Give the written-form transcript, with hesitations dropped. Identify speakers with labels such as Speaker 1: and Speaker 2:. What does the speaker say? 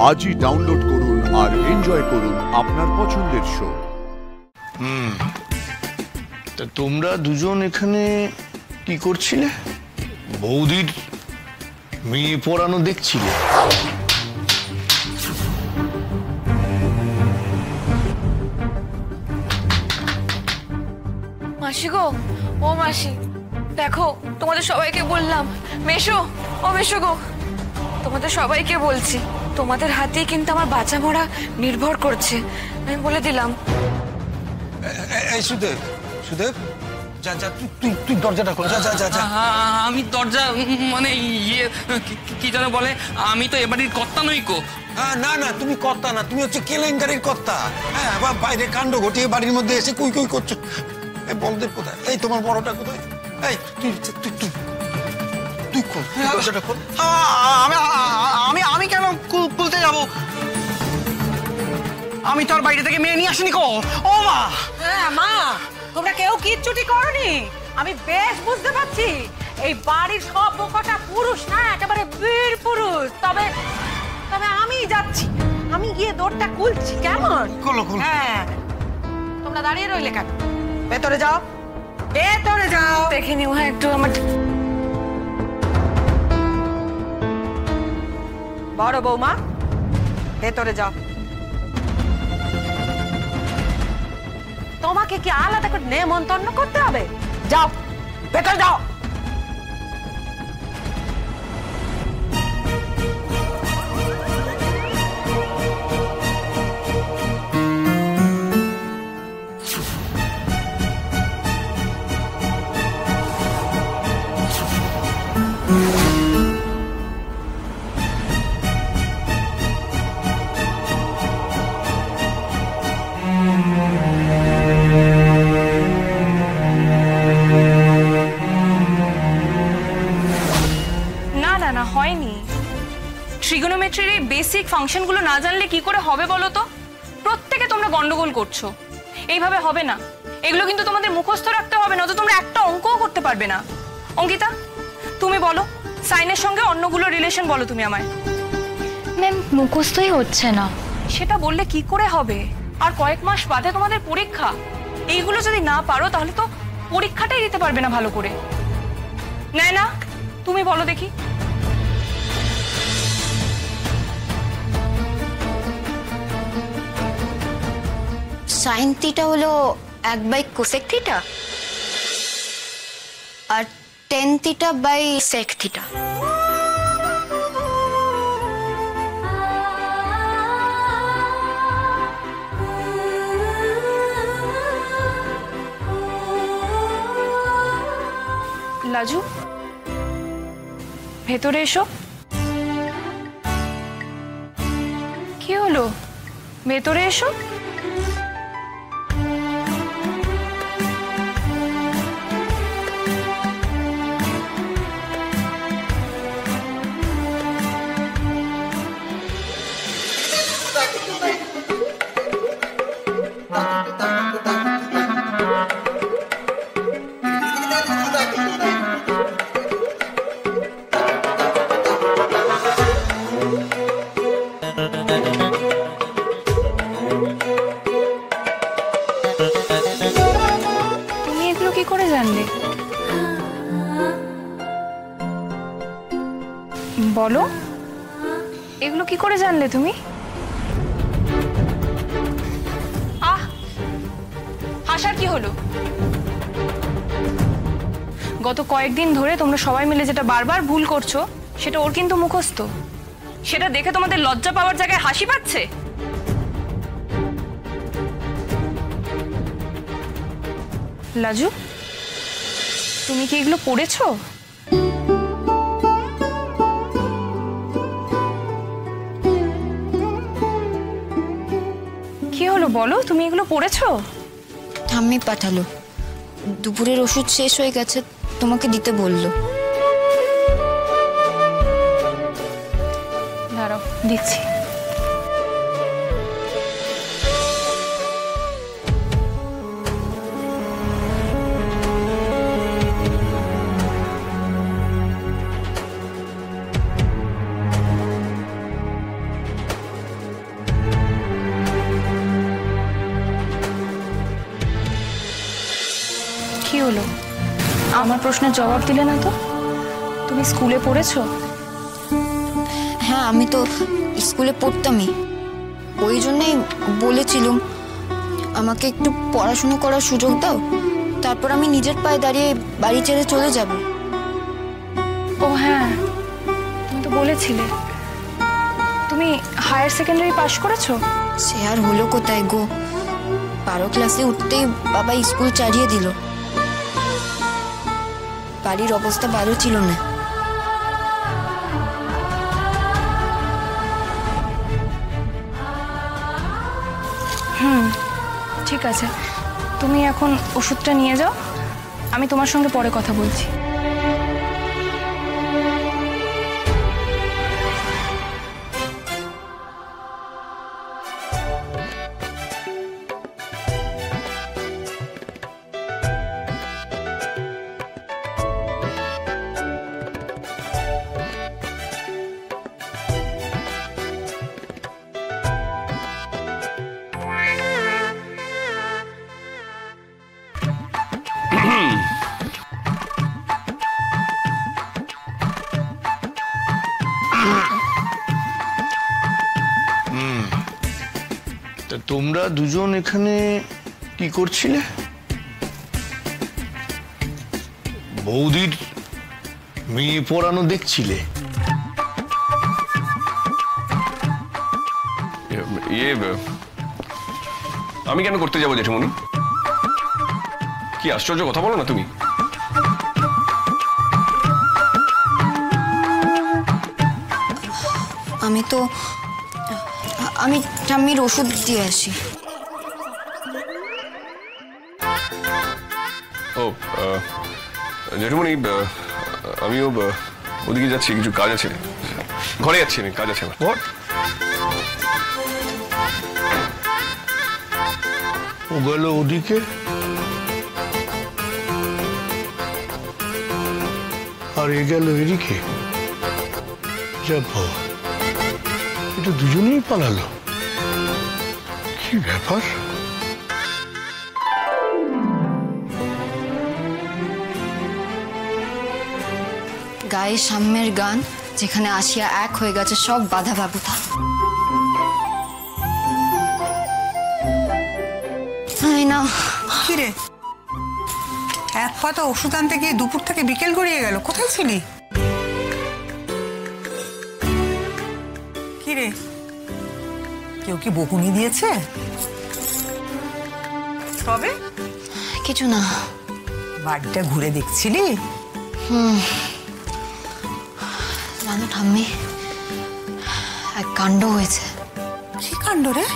Speaker 1: আজই ডাউনলোড করুন আর এনজয় করুন আপনার পছন্দের শো।
Speaker 2: তা তোমরা দুজন এখানে কি করছিলে? বৌদির মেয়ে পড়ানো দেখছিলে?
Speaker 3: মাসি গো, ও মাসি দেখো, তোমাদের সবাইকে বললাম, মেশো ও মেশো গো, তোমাদের সবাইকে বলছি, তোমাদের হাতেই কিন্তু আমার বাঁচা মরা নির্ভর করছে, আমি বলে দিলাম।
Speaker 4: এই সুদেব, সুদেব যা যা, তুই দরজাটা খোল, যা যা যা যা।
Speaker 5: আমি দরজা মানে ইয়ে কি যেন বলে, আমি তো এবাড়ির কর্তা নই কো।
Speaker 4: না না, তুমি কর্তা না, তুমি হচ্ছে কেলেঙ্কারির কর্তা। হ্যাঁ, আবার বাইরে কাণ্ড ঘটিয়ে বাড়ির মধ্যে এসে কুই কুই করছো। এই বলদেব কোথায়? এই তোমার বড়টা কোথায়? এই তুই তুই তুই তুই খোল, দরজাটা খোল।
Speaker 5: আমি আমি কেন খুলতে যাব? আমি তো আর বাইরে থেকে মেয়ে নিয়ে আসিনি কো। ও মা!
Speaker 6: হ্যাঁ মা, তোমরা কেউ কিচ্ছুটি করনি, আমি বেশ বুঝতে পারছি। এই বাড়ির সব কটা পুরুষ না, একেবারে বীর পুরুষ। তবে তবে আমি যাচ্ছি, আমি গিয়ে দরটা খুলছি, কেমন?
Speaker 4: খোলো খোলো।
Speaker 6: হ্যাঁ, তোমরা দাঁড়িয়ে রইলে কেন? ভেতরে যাও, ভেতরে যাও।
Speaker 3: দেখে নিও হ্যাঁ একটু আমার।
Speaker 6: বড় বৌমা, ভেতরে যাও। তোমাকে কি আলাদা করে নেমন্তন্ন করতে হবে? যাও, ভেতরে যাও।
Speaker 3: হয়নি, ট্রিগোনোমেট্রির এই বেসিক ফাংশনগুলো না জানলে কি করে হবে বলো তো? প্রত্যেকে তোমরা গন্ডগোল করছো, এইভাবে হবে না। এগুলো কিন্তু তোমাদের মুখস্থ রাখতে হবে, না তো তোমরা একটা অঙ্কও করতে পারবে না। অঙ্কিতা, তুমি বলো, সাইনের সঙ্গে অন্যগুলো রিলেশন বলো তুমি আমায়।
Speaker 7: ম্যাম, মুখস্থই হচ্ছে না।
Speaker 3: সেটা বললে কি করে হবে? আর কয়েক মাস বাদে তোমাদের পরীক্ষা, এইগুলো যদি না পারো তাহলে তো পরীক্ষাটাই দিতে পারবে না ভালো করে। না, তুমি বলো দেখি।
Speaker 7: সাইন থিটা হলো 1/cosec থিটা আর tan theta by sec theta.
Speaker 3: Laju, ভেতরে এসো। কি হলো? ভেতরে এসো। তুমি এগুলো কি করে জানলে? বলো, এগুলো কি করে জানলে তুমি? হাসার কি হলো? গত কয়েকদিন ধরে তোমরা সবাই মিলে যেটা বারবার ভুল করছো সেটা ওর কিন্তু মুখস্থ। সেটা দেখে তোমাদের লজ্জা পাওয়ার জায়গায় হাসি পাচ্ছে। লাজু, তুমি কি এগুলো পড়েছো? কি হলো বলো, তুমি এগুলো পড়েছো?
Speaker 7: ঠাম্মি পাঠালো, দুপুরের ওষুধ শেষ হয়ে গেছে, তোমাকে দিতে বললো।
Speaker 3: দাঁড়াও, দিচ্ছি। হলো? আমার প্রশ্নের জবাব দিলে না তো। তুমি স্কুলে পড়েছো?
Speaker 7: হ্যাঁ, আমি তো স্কুলে পড়তামই, ওই জন্যই বলেছিলাম আমাকে একটু পড়াশুনো করার সুযোগ দাও, তারপর আমি নিজের পায়ে দাঁড়িয়ে বাড়ি ছেড়ে চলে যাব।
Speaker 3: ও হ্যাঁ, তুমি তো বলেছিলে। তুমি হায়ার সেকেন্ডারি পাশ করেছো?
Speaker 7: সে আর হলো কোথায় গো, 12 ক্লাসে উঠতেই বাবা স্কুল ছাড়িয়ে দিল। বাড়ির অবস্থা ভালো ছিল না।
Speaker 3: ঠিক আছে, তুমি এখন ওষুধটা নিয়ে যাও, আমি তোমার সঙ্গে পরে কথা বলছি।
Speaker 2: তা তোমরা দুজন এখানে কি করছিলে? বৌদির মেয়ে পড়ানো দেখছিলে?
Speaker 8: আমি কেন করতে যাবো জেঠুমনি? কি আশ্চর্য কথা বলো না তুমি।
Speaker 7: আমি ঠাম্মির ওষুধ দিয়ে আসি।
Speaker 8: ও জেঠুমনি, আমিও ওদিকে যাচ্ছি, কিছু কাজ আছে, ঘরে যাচ্ছি, আমি কাজ আছে আমার।
Speaker 2: What? ও গেল ওদিকে, আর এ গেল এদিকে। যা বাবা, এটা দুজনেই পালালো, কি ব্যাপার?
Speaker 7: গায়ে সাম্যের গান, যেখানে আসিয়া এক হয়ে গেছে সব বাধা বাবুতা। না
Speaker 6: কি রে, এক কথা ওষুধ আনতে গিয়ে দুপুর থেকে বিকেল গড়িয়ে গেল, কোথায় ছিলি? কি রে, কেউ কি বকুনি দিয়েছে? তবে
Speaker 7: কিছু না।
Speaker 6: বাড়িটা ঘুরে দেখছিলি?
Speaker 7: জানো ঠাম্মি, এক কাণ্ড হয়েছে।
Speaker 6: কি কাণ্ড রে?